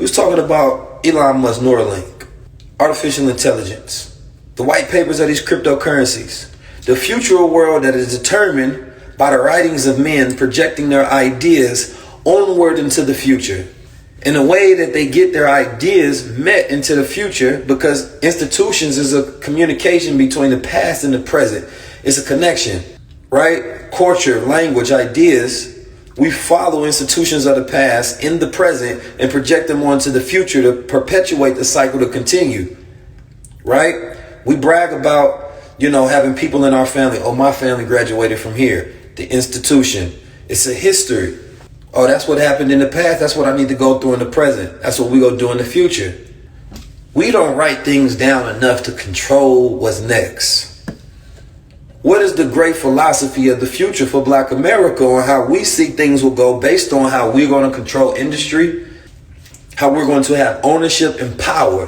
He was talking about Elon Musk, Neuralink, artificial intelligence, the white papers of these cryptocurrencies, the future world that is determined by the writings of men projecting their ideas onward into the future. In a way that they get their ideas met into the future, because institutions is a communication between the past and the present. It's a connection, right? Culture, language, ideas. We follow institutions of the past in the present and project them onto the future to perpetuate the cycle to continue, right? We brag about, having people in our family. Oh, my family graduated from here. The institution. It's a history. Oh, that's what happened in the past. That's what I need to go through in the present. That's what we go do in the future. We don't write things down enough to control what's next. What is the great philosophy of the future for Black America on how we see things will go based on how we're going to control industry, how we're going to have ownership and power?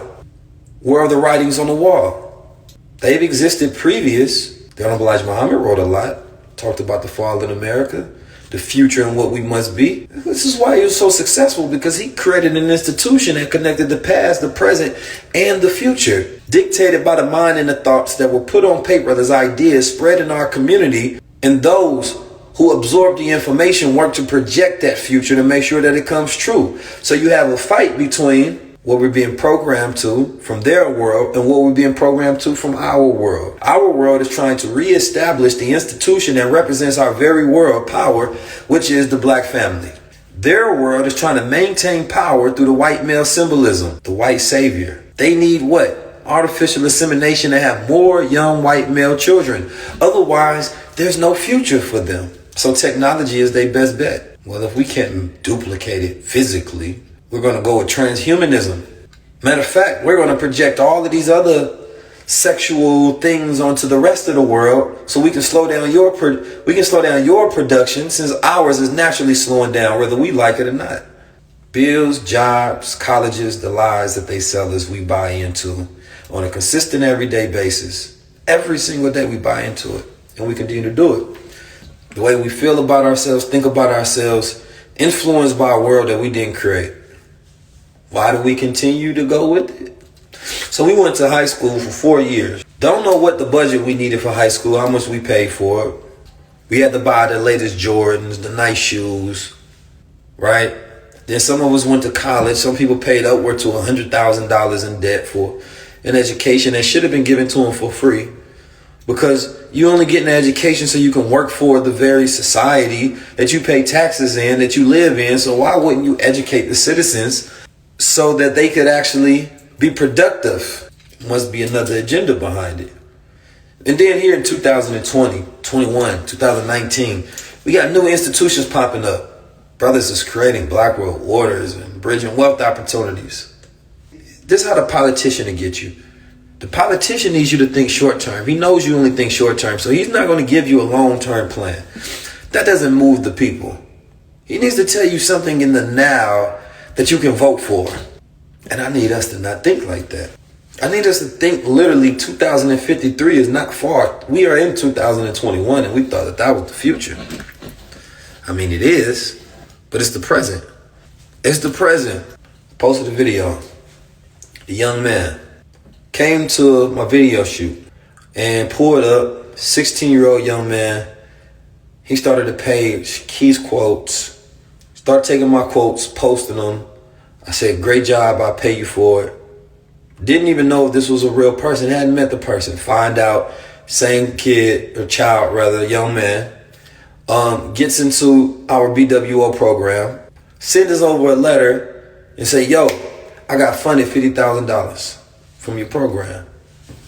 Where are the writings on the wall? They've existed previous. The Honorable Elijah Muhammad wrote a lot, talked about the fall in America, the future and what we must be. This is why he was so successful, because he created an institution that connected the past, the present, and the future, dictated by the mind and the thoughts that were put on paper as ideas spread in our community, and those who absorb the information work to project that future to make sure that it comes true. So you have a fight between what we're being programmed to from their world and what we're being programmed to from our world. Our world is trying to reestablish the institution that represents our very world power, which is the Black family. Their world is trying to maintain power through the white male symbolism, the white savior. They need what? Artificial insemination to have more young white male children. Otherwise, there's no future for them. So technology is their best bet. Well, if we can't duplicate it physically, we're going to go with transhumanism. Matter of fact, we're going to project all of these other sexual things onto the rest of the world so we can slow down your production, since ours is naturally slowing down whether we like it or not. Bills, jobs, colleges, the lies that they sell us, we buy into on a consistent everyday basis. Every single day we buy into it, and we continue to do it. The way we feel about ourselves, think about ourselves, influenced by a world that we didn't create. Why do we continue to go with it? So we went to high school for 4 years. Don't know what the budget we needed for high school, how much we paid for it. We had to buy the latest Jordans, the nice shoes, right? Then some of us went to college. Some people paid upward to $100,000 in debt for an education that should have been given to them for free. Because you only get an education so you can work for the very society that you pay taxes in, that you live in. So why wouldn't you educate the citizens so that they could actually be productive? Must be another agenda behind it. And then here in 2020, 21, 2019, we got new institutions popping up. Brothers is creating Black World Orders and bridging wealth opportunities. This is how the politician will get you. The politician needs you to think short term. He knows you only think short term, so he's not going to give you a long-term plan. That doesn't move the people. He needs to tell you something in the now that you can vote for. And I need us to not think like that. I need us to think literally 2053 is not far. We are in 2021 and we thought that was the future. I mean, it is, but it's the present. It's the present. I posted a video. The young man came to my video shoot and pulled up, 16-year-old young man. He started to page Keys quotes, started taking my quotes, posting them. I said, great job, I'll pay you for it. Didn't even know if this was a real person, hadn't met the person. Find out, same kid, or child rather, young man, gets into our BWO program, sends us over a letter and say, yo, I got funded $50,000 from your program.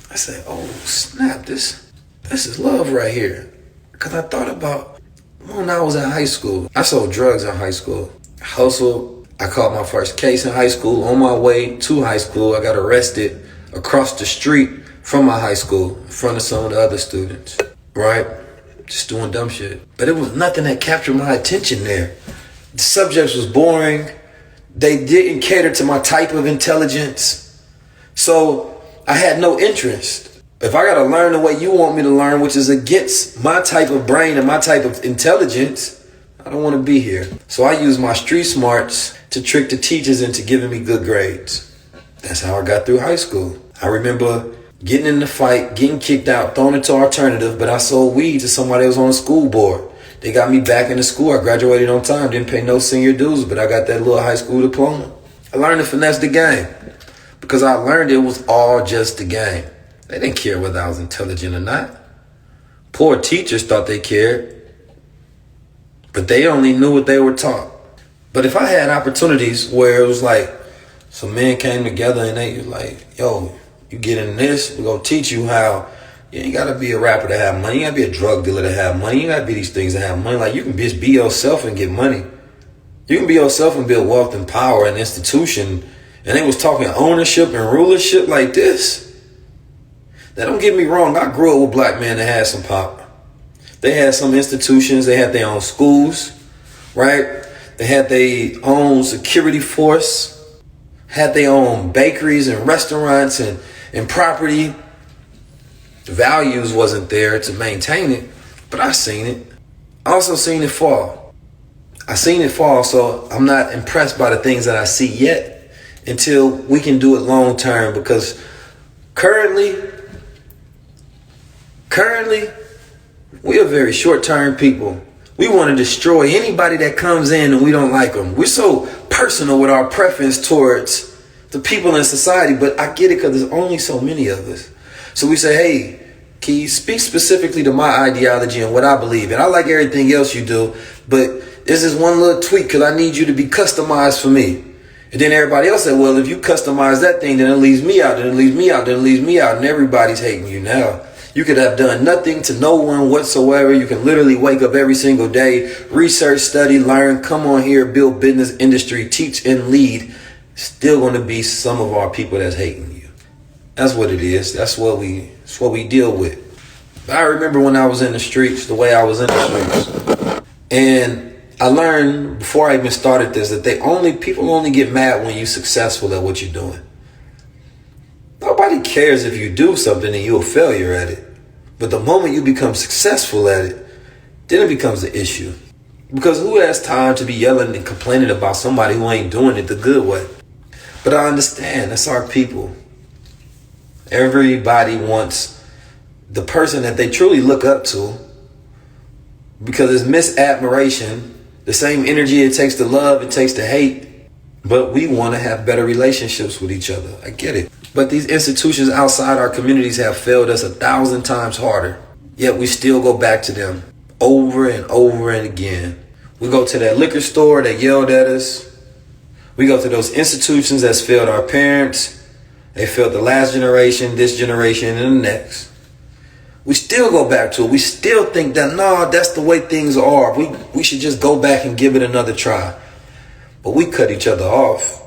I said, oh snap, this is love right here. Because I thought about when I was in high school. I sold drugs in high school. I hustled. I caught my first case in high school. On my way to high school, I got arrested across the street from my high school in front of some of the other students, right? Just doing dumb shit. But it was nothing that captured my attention there. The subjects was boring. They didn't cater to my type of intelligence. So I had no interest. If I gotta learn the way you want me to learn, which is against my type of brain and my type of intelligence, I don't want to be here. So I use my street smarts to trick the teachers into giving me good grades. That's how I got through high school. I remember getting in the fight, getting kicked out, thrown into alternative, but I sold weed to somebody that was on the school board. They got me back into school. I graduated on time, didn't pay no senior dues, but I got that little high school diploma. I learned to finesse the game because I learned it was all just a game. They didn't care whether I was intelligent or not. Poor teachers thought they cared, but they only knew what they were taught. But if I had opportunities where it was like some men came together and they were like, yo, you get in this, we're going to teach you how. You ain't got to be a rapper to have money. You got to be a drug dealer to have money. You got to be these things to have money. Like, you can just be yourself and get money. You can be yourself and build wealth and power and institution. And they was talking ownership and rulership like this. Now, don't get me wrong. I grew up with black men that had some power. They had some institutions. They had their own schools, right? They had their own security force, had their own bakeries and restaurants and property. The values wasn't there to maintain it, but I seen it. I also seen it fall. I seen it fall, so I'm not impressed by the things that I see yet until we can do it long term, because currently, we are very short-term people. We want to destroy anybody that comes in and we don't like them. We're so personal with our preference towards the people in society, but I get it because there's only so many of us. So we say, hey, can you speak specifically to my ideology and what I believe in? I like everything else you do, but this is one little tweak because I need you to be customized for me. And then everybody else said, well, if you customize that thing, then it leaves me out, then it leaves me out, then it leaves me out, and everybody's hating you now. You could have done nothing to no one whatsoever. You can literally wake up every single day, research, study, learn, come on here, build business, industry, teach, and lead. Still going to be some of our people that's hating you. That's what it is. That's what we deal with. I remember when I was in the streets, the way I was in the streets. And I learned before I even started this that people only get mad when you're successful at what you're doing. Nobody cares if you do something and you're a failure at it. But the moment you become successful at it, then it becomes an issue. Because who has time to be yelling and complaining about somebody who ain't doing it the good way? But I understand, that's our people. Everybody wants the person that they truly look up to, because it's misadmiration, the same energy it takes to love, it takes to hate. But we want to have better relationships with each other. I get it. But these institutions outside our communities have failed us 1,000 times harder. Yet we still go back to them over and over and again. We go to that liquor store that yelled at us. We go to those institutions that's failed our parents. They failed the last generation, this generation, and the next. We still go back to it. We still think that, no, that's the way things are. We should just go back and give it another try. But we cut each other off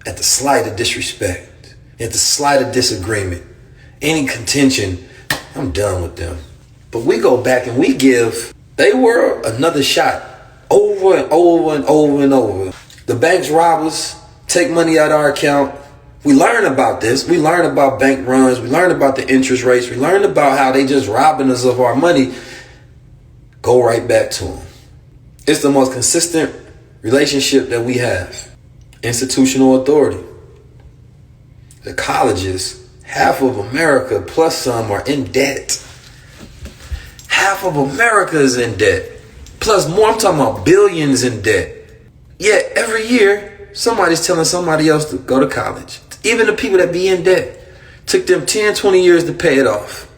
at the slight of disrespect, at the slight of disagreement, any contention. I'm done with them. But we go back and we give they were another shot over and over and over and over. The banks rob us, take money out of our account. We learn about this. We learn about bank runs. We learn about the interest rates. We learn about how they just robbing us of our money. Go right back to them. It's the most consistent relationship that we have. Institutional authority. The colleges, half of America plus some are in debt. Half of America is in debt. Plus more, I'm talking about billions in debt. Yet every year, somebody's telling somebody else to go to college. Even the people that be in debt. Took them 10, 20 years to pay it off.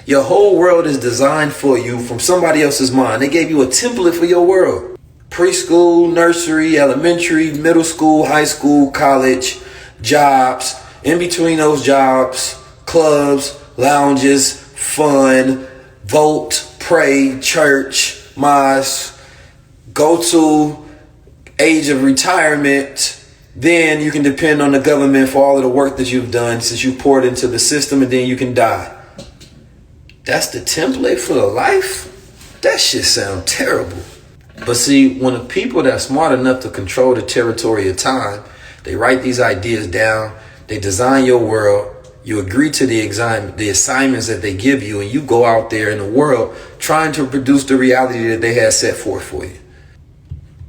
Your whole world is designed for you from somebody else's mind. They gave you a template for your world. Preschool, nursery, elementary, middle school, high school, college, jobs. In between those jobs, clubs, lounges, fun, vote, pray, church, mosque, go to age of retirement. Then you can depend on the government for all of the work that you've done since you poured into the system, and then you can die. That's the template for the life? That shit sound terrible. But see, when the people that are smart enough to control the territory of time, they write these ideas down, they design your world, you agree to the assignments that they give you, and you go out there in the world trying to produce the reality that they had set forth for you.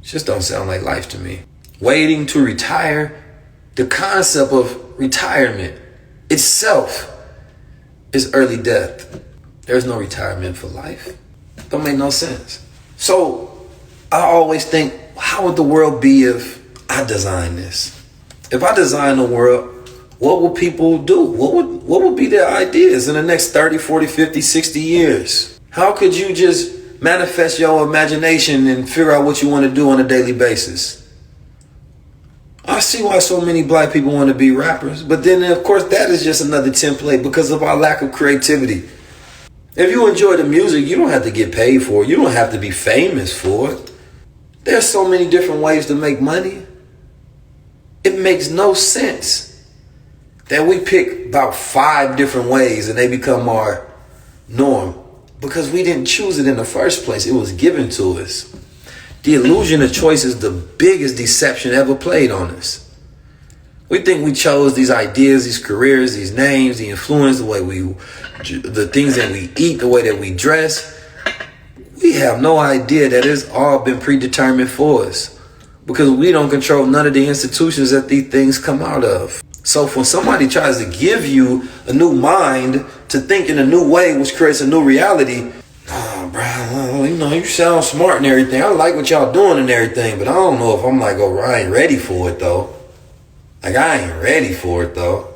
Just don't sound like life to me. Waiting to retire, the concept of retirement itself is early death. There's no retirement for life. Don't make no sense. So I always think, how would the world be if I designed this? If I designed the world, what would people do? What would be their ideas in the next 30, 40, 50, 60 years? How could you just manifest your imagination and figure out what you want to do on a daily basis? I see why so many black people want to be rappers, but then of course that is just another template because of our lack of creativity. If you enjoy the music, you don't have to get paid for it. You don't have to be famous for it. There's so many different ways to make money. It makes no sense that we pick about 5 different ways and they become our norm because we didn't choose it in the first place. It was given to us. The illusion of choice is the biggest deception ever played on us. We think we chose these ideas, these careers, these names, the influence, the things that we eat, the way that we dress. We have no idea that it's all been predetermined for us because we don't control none of the institutions that these things come out of. So when somebody tries to give you a new mind to think in a new way, which creates a new reality, bro, you sound smart and everything. I like what y'all doing and everything, but I don't know if I'm like, I ain't ready for it though. I ain't ready for it though.